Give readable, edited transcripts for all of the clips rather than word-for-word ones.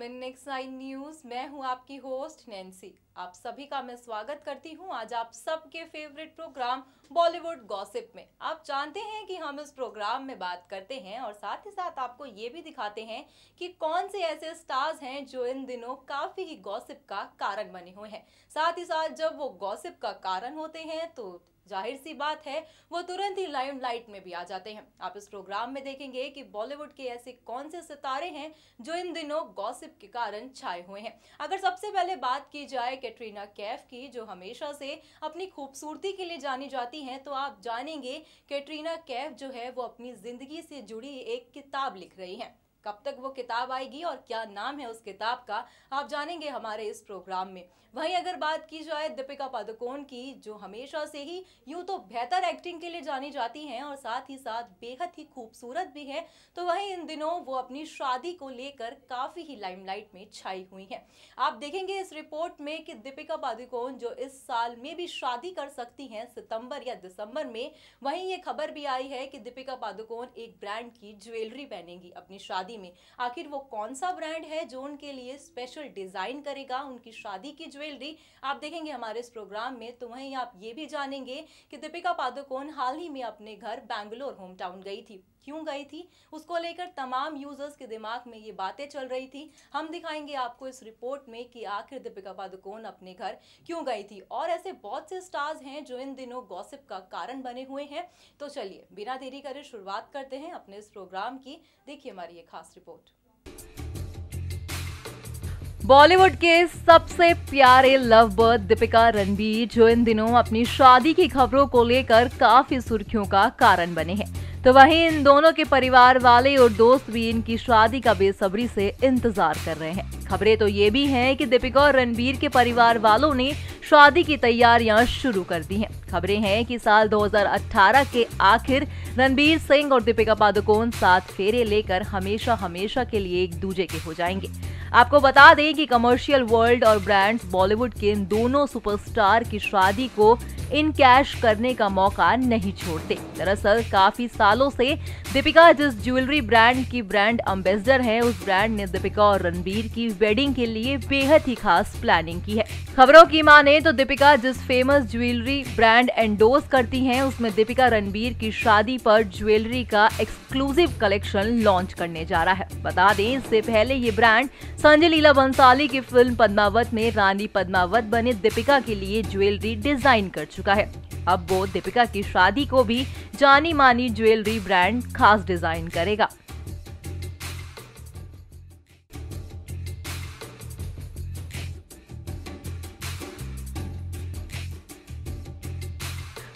Welcome in next 9 news. मैं हूं आपकी होस्ट नैन्सी। आप सभी का मैं स्वागत करती हूं आज आप सबके फेवरेट प्रोग्राम बॉलीवुड गॉसिप में। आप जानते हैं कि हम इस प्रोग्राम में बात करते हैं और साथ ही साथ आपको ये भी दिखाते हैं कि कौन से ऐसे स्टार्स हैं जो इन दिनों काफी ही गॉसिप का कारण बने हुए हैं। साथ ही साथ जब वो गॉसिप का कारण होते हैं तो जाहिर सी बात है वो तुरंत ही लाइमलाइट में भी आ जाते हैं। आप इस प्रोग्राम में देखेंगे कि बॉलीवुड के ऐसे कौन से सितारे हैं जो इन दिनों गॉसिप के कारण छाए हुए हैं। अगर सबसे पहले बात की जाए कैटरीना कैफ की, जो हमेशा से अपनी खूबसूरती के लिए जानी जाती हैं, तो आप जानेंगे कैटरीना कैफ जो है वो अपनी जिंदगी से जुड़ी एक किताब लिख रही हैं। कब तक वो किताब आएगी और क्या नाम है उस किताब का, आप जानेंगे हमारे इस प्रोग्राम में। वहीं अगर बात की जाए दीपिका पादुकोण की, जो हमेशा से ही यूं तो बेहतर एक्टिंग के लिए जानी जाती हैं और साथ ही साथ बेहद ही खूबसूरत भी है, तो वहीं इन दिनों वो अपनी शादी को लेकर काफी ही लाइमलाइट में छाई हुई हैं। आप देखेंगे इस रिपोर्ट में कि दीपिका पादुकोण जो इस साल में भी शादी कर सकती हैं सितंबर या दिसंबर में। वहीं ये खबर भी आई है कि दीपिका पादुकोण एक ब्रांड की ज्वेलरी पहनेंगी अपनी शादी में। आखिर वो कौन सा ब्रांड है जो उनके लिए स्पेशल डिजाइन करेगा उनकी शादी की ज्वेलरी, आप देखेंगे हमारे इस प्रोग्राम में। तो वहीं आप ये भी जानेंगे कि दीपिका पादुकोण हाल ही में अपने घर बैंगलोर होम टाउन गई थी। क्यों गई थी उसको लेकर तमाम यूजर्स के दिमाग में ये बातें चल रही थी। हम दिखाएंगे आपको इस रिपोर्ट में कि आखिर दीपिका पादुकोण अपने घर क्यों गई थी। और ऐसे बहुत से स्टार्स हैं जो इन दिनों गॉसिप का कारण बने हुए हैं। तो चलिए बिना देरी करे शुरुआत करते हैं अपने इस प्रोग्राम की। देखिए हमारी ये खास रिपोर्ट। बॉलीवुड के सबसे प्यारे लव बर्ड दीपिका रणबीर जो इन दिनों अपनी शादी की खबरों को लेकर काफी सुर्खियों का कारण बने हैं, तो वहीं इन दोनों के परिवार वाले और दोस्त भी इनकी शादी का बेसब्री से इंतजार कर रहे हैं। खबरें तो ये भी हैं कि दीपिका और रणबीर के परिवार वालों ने शादी की तैयारियां शुरू कर दी हैं। खबरें हैं कि साल 2018 के आखिर रणबीर सिंह और दीपिका पादुकोण साथ फेरे लेकर हमेशा हमेशा के लिए एक दूजे के हो जाएंगे। आपको बता दें कि कमर्शियल वर्ल्ड और ब्रांड्स बॉलीवुड के इन दोनों सुपरस्टार की शादी को इन कैश करने का मौका नहीं छोड़ते। दरअसल काफी सालों से दीपिका जिस ज्वेलरी ब्रांड की ब्रांड एम्बेसडर है, उस ब्रांड ने दीपिका और रणबीर की वेडिंग के लिए बेहद ही खास प्लानिंग की है। खबरों की माने तो दीपिका जिस फेमस ज्वेलरी ब्रांड एंडोर्स करती हैं, उसमें दीपिका रणबीर की शादी पर ज्वेलरी का एक्सक्लूसिव कलेक्शन लॉन्च करने जा रहा है। बता दें इससे पहले ये ब्रांड संजय लीला बंसाली की फिल्म पद्मावत में रानी पद्मावत बने दीपिका के लिए ज्वेलरी डिजाइन कर चुका है। अब वो दीपिका की शादी को भी जानी मानी ज्वेलरी ब्रांड खास डिजाइन करेगा।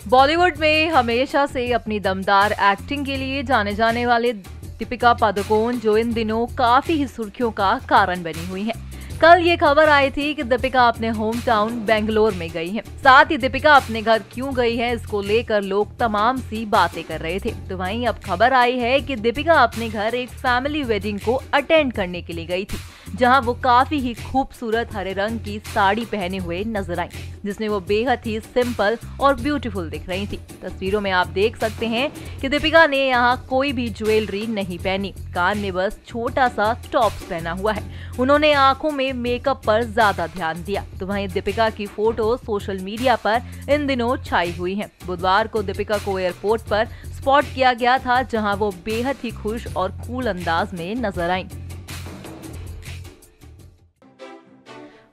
बॉलीवुड में हमेशा से अपनी दमदार एक्टिंग के लिए जाने जाने वाले दीपिका पादुकोण जो इन दिनों काफी ही सुर्खियों का कारण बनी हुई हैं। कल ये खबर आई थी कि दीपिका अपने होम टाउन बेंगलोर में गई हैं। साथ ही दीपिका अपने घर क्यों गई है इसको लेकर लोग तमाम सी बातें कर रहे थे। तो वहीं अब खबर आई है कि दीपिका अपने घर एक फैमिली वेडिंग को अटेंड करने के लिए गई थी, जहां वो काफी ही खूबसूरत हरे रंग की साड़ी पहने हुए नजर आई, जिसमें वो बेहद ही सिंपल और ब्यूटीफुल दिख रही थी। तस्वीरों में आप देख सकते हैं कि दीपिका ने यहाँ कोई भी ज्वेलरी नहीं पहनी, कान में बस छोटा सा टॉप्स पहना हुआ है। उन्होंने आंखों में मेकअप पर ज्यादा ध्यान दिया। तो वहीं दीपिका की फोटो सोशल मीडिया पर इन दिनों छाई हुई हैं। बुधवार को दीपिका को एयरपोर्ट पर स्पॉट किया गया था, जहां वो बेहद ही खुश और कूल अंदाज में नजर आईं।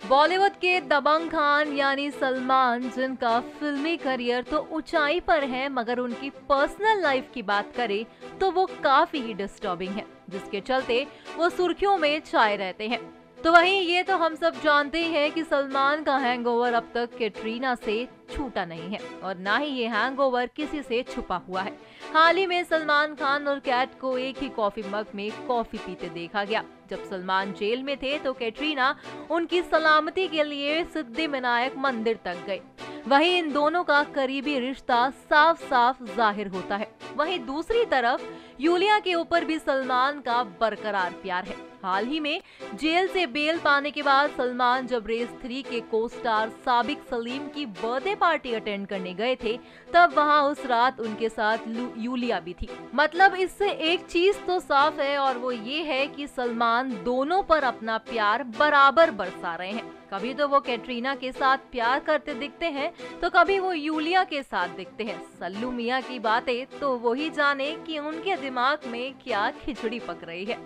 बॉलीवुड के दबंग खान यानी सलमान, जिनका फिल्मी करियर तो ऊंचाई पर है, मगर उनकी पर्सनल लाइफ की बात करें तो वो काफी ही डिस्टर्बिंग है, जिसके चलते वो सुर्खियों में छाए रहते हैं। तो वहीं ये तो हम सब जानते ही हैं कि सलमान का हैंगओवर अब तक कैटरीना से छूटा नहीं है और ना ही ये हैंगओवर किसी से छुपा हुआ है। हाल ही में सलमान खान और कैट को एक ही कॉफी मग में कॉफी पीते देखा गया। जब सलमान जेल में थे तो कैटरीना उनकी सलामती के लिए सिद्धिविनायक मंदिर तक गए। वहीं इन दोनों का करीबी रिश्ता साफ साफ जाहिर होता है। वहीं दूसरी तरफ यूलिया के ऊपर भी सलमान का बरकरार प्यार है। हाल ही में जेल से बेल पाने के बाद सलमान जब रेस 3 के को स्टार साबिक सलीम की बर्थडे पार्टी अटेंड करने गए थे, तब वहां उस रात उनके साथ यूलिया भी थी। मतलब इससे एक चीज तो साफ है और वो ये है कि सलमान दोनों पर अपना प्यार बराबर बरसा रहे हैं। कभी तो वो कैटरीना के साथ प्यार करते दिखते हैं तो कभी वो यूलिया के साथ दिखते हैं। सल्लू मियां की बातें तो वही जाने कि उनके दिमाग में क्या खिचड़ी पक रही है।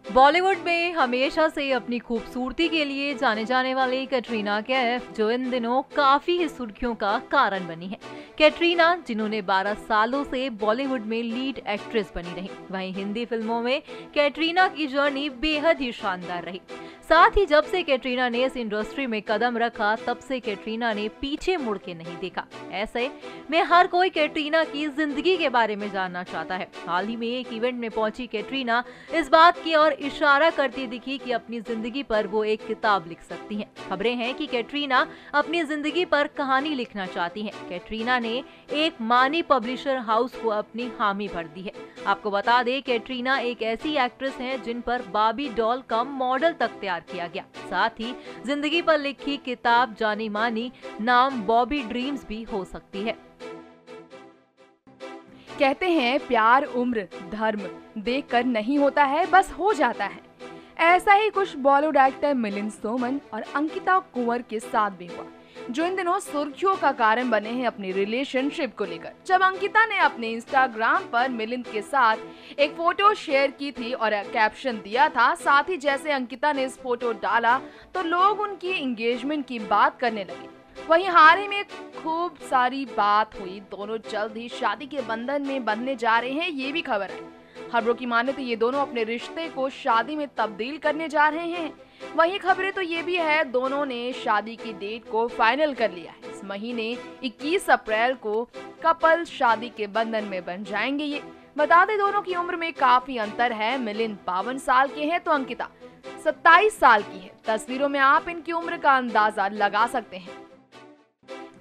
बॉलीवुड में हमेशा से अपनी खूबसूरती के लिए जाने जाने वाली कैटरीना कैफ जो इन दिनों काफी ही सुर्खियों का कारण बनी है। कैटरीना जिन्होंने 12 सालों से बॉलीवुड में लीड एक्ट्रेस बनी रही, वहीं हिंदी फिल्मों में कैटरीना की जर्नी बेहद ही शानदार रही। साथ ही जब से कैटरीना ने इस इंडस्ट्री में कदम रखा, तब से कैटरीना ने पीछे मुड़ के नहीं देखा। ऐसे में हर कोई कैटरीना की जिंदगी के बारे में जानना चाहता है। हाल ही में एक इवेंट में पहुंची कैटरीना इस बात की ओर इशारा करती दिखी कि अपनी जिंदगी पर वो एक किताब लिख सकती हैं। खबरें हैं कि कैटरीना अपनी जिंदगी पर कहानी लिखना चाहती हैं। कैटरीना ने एक मानी पब्लिशर हाउस को अपनी हामी भर दी है। आपको बता दें, कैटरीना एक ऐसी एक्ट्रेस हैं जिन पर बार्बी डॉल का मॉडल तक तैयार किया गया। साथ ही जिंदगी पर लिखी किताब जानी मानी नाम बॉबी ड्रीम्स भी हो सकती है। कहते हैं प्यार उम्र धर्म देखकर नहीं होता है, बस हो जाता है। ऐसा ही कुछ बॉलीवुड एक्टर मिलिंद सोमन और अंकिता कुंवर के साथ भी हुआ, जो इन दिनों सुर्खियों का कारण बने हैं अपनी रिलेशनशिप को लेकर। जब अंकिता ने अपने इंस्टाग्राम पर मिलिंद के साथ एक फोटो शेयर की थी और कैप्शन दिया था, साथ ही जैसे अंकिता ने इस फोटो डाला तो लोग उनकी एंगेजमेंट की बात करने लगे। वहीं हाल ही में खूब सारी बात हुई, दोनों जल्द ही शादी के बंधन में बंधने जा रहे हैं, ये भी खबर है। खबरों की माने तो ये दोनों अपने रिश्ते को शादी में तब्दील करने जा रहे हैं। वहीं खबरें तो ये भी है, दोनों ने शादी की डेट को फाइनल कर लिया है। इस महीने 21 अप्रैल को कपल शादी के बंधन में बन जाएंगे। ये बता दें, दोनों की उम्र में काफी अंतर है। मिलिंद 52 साल के हैं तो अंकिता 27 साल की है। तस्वीरों में आप इनकी उम्र का अंदाजा लगा सकते हैं।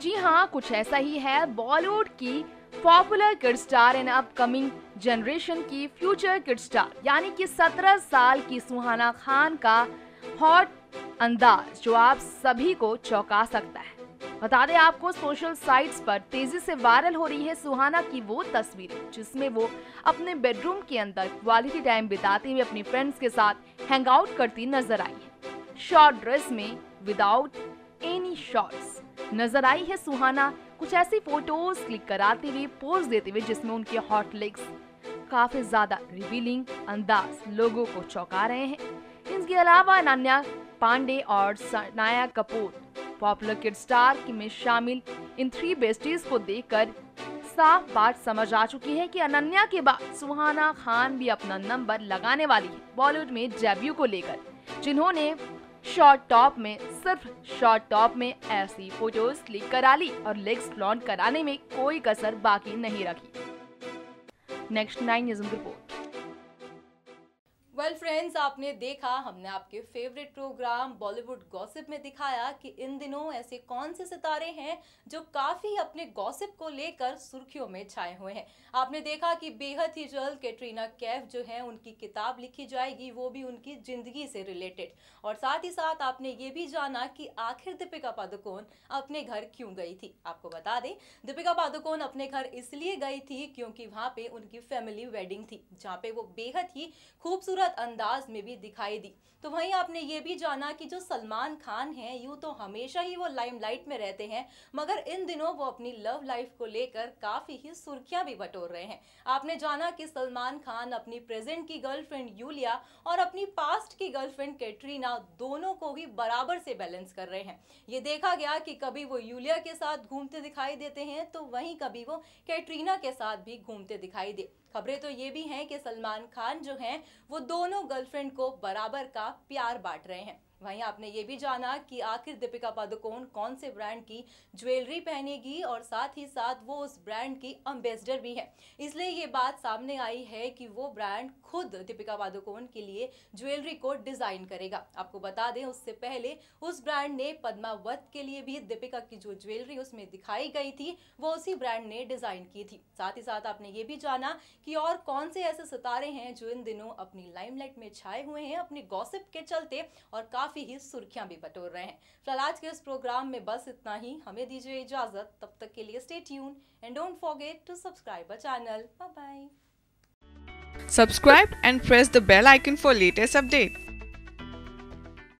जी हाँ, कुछ ऐसा ही है। बॉलीवुड की popular kid star and upcoming generation की फ्यूचर किड स्टार यानी कि 17 साल की सुहाना खान का हॉट अंदाज जो आप सभी को चौंका सकता है। बता दें आपको, सोशल साइट्स पर तेजी से वायरल हो रही है सुहाना की वो तस्वीरें जिसमें वो अपने बेडरूम के अंदर क्वालिटी टाइम बिताते हुए अपनी फ्रेंड्स के साथ हैंग आउट करती नजर आई है। शॉर्ट ड्रेस में विदाउट एनी शॉर्ट्स नजर आई है सुहाना। कुछ ऐसी फोटोज क्लिक कराते हुए, पोज देते हुए जिसमें उनके हॉट लेग्स काफी ज्यादा रिवीलिंग अंदाज लोगों को चौंका रहे हैं। इसके अलावा अनन्या पांडे और Sanaya Kapoor popular kid star में शामिल इन 3 बेस्टीज को देखकर साफ बात समझ आ चुकी है कि अनन्या के बाद सुहाना खान भी अपना नंबर लगाने वाली है बॉलीवुड में डेब्यू को लेकर, जिन्होंने सिर्फ शॉर्ट टॉप में ऐसी फोटोज क्लिक करा ली और लेग्स फ्लॉन्ट कराने में कोई कसर बाकी नहीं रखी। Next 9 news report. Well friends, आपने देखा, हमने आपके फेवरेट प्रोग्राम बॉलीवुड गॉसिप में दिखाया कि इन दिनों ऐसे कौन से सितारे हैं जो काफी अपने गॉसिप को लेकर सुर्खियों में छाए हुए हैं। आपने देखा कि बेहद ही जल्द कैटरीना कैफ जो है उनकी किताब लिखी जाएगी, वो भी उनकी जिंदगी से रिलेटेड। और साथ ही साथ आपने ये भी जाना कि आखिर दीपिका पादुकोण अपने घर क्यों गई थी। आपको बता दें, दीपिका पादुकोण अपने घर इसलिए गई थी क्योंकि वहां पे उनकी फैमिली वेडिंग थी, जहाँ पे वो बेहद ही खूबसूरत अंदाज में भी दिखाई दी। तो वहीं आपने ये भी जाना कि जो सलमान खान हैं, यूं तो हमेशा ही वो लाइमलाइट में रहते हैं, मगर इन दिनों वो अपनी लव लाइफ को लेकर काफी ही सुर्खियां भी बटोर रहे हैं। आपने जाना कि सलमान खान अपनी प्रेजेंट की गर्लफ्रेंड यूलिया और अपनी पास्ट की गर्लफ्रेंड कैटरीना दोनों को ही बराबर से बैलेंस कर रहे हैं। ये देखा गया कि कभी वो यूलिया के साथ घूमते दिखाई देते हैं तो वहीं कभी वो कैटरीना के साथ भी घूमते दिखाई दे। खबरें तो ये भी हैं कि सलमान खान जो हैं वो दोनों गर्लफ्रेंड को बराबर का प्यार बांट रहे हैं। वहीं आपने ये भी जाना कि आखिर दीपिका पादुकोण कौन से ब्रांड की ज्वेलरी पहनेगी और साथ ही साथ वो उस ब्रांड की एम्बेसडर भी है। इसलिए ये बात सामने आई है कि वो ब्रांड खुद दीपिका पादुकोण के लिए ज्वेलरी को डिजाइन करेगा। आपको बता दें, उससे पहले उस ब्रांड ने पद्मावत के लिए भी दीपिका की जो ज्वेलरी उसमें दिखाई गई थी वो उसी ब्रांड ने डिजाइन की थी। साथ ही साथ आपने ये भी जाना कि और कौन से ऐसे सितारे हैं जो इन दिनों अपनी लाइमलाइट में छाए हुए हैं अपनी गॉसिप के चलते और काफी ही सुर्खियां भी बटोर रहे हैं। फिलहाल आज के इस प्रोग्राम में बस इतना ही। हमें दीजिए इजाजत, तब तक के लिए stay tune and don't forget to subscribe our channel. Bye bye. Subscribe and press the bell icon for latest updates.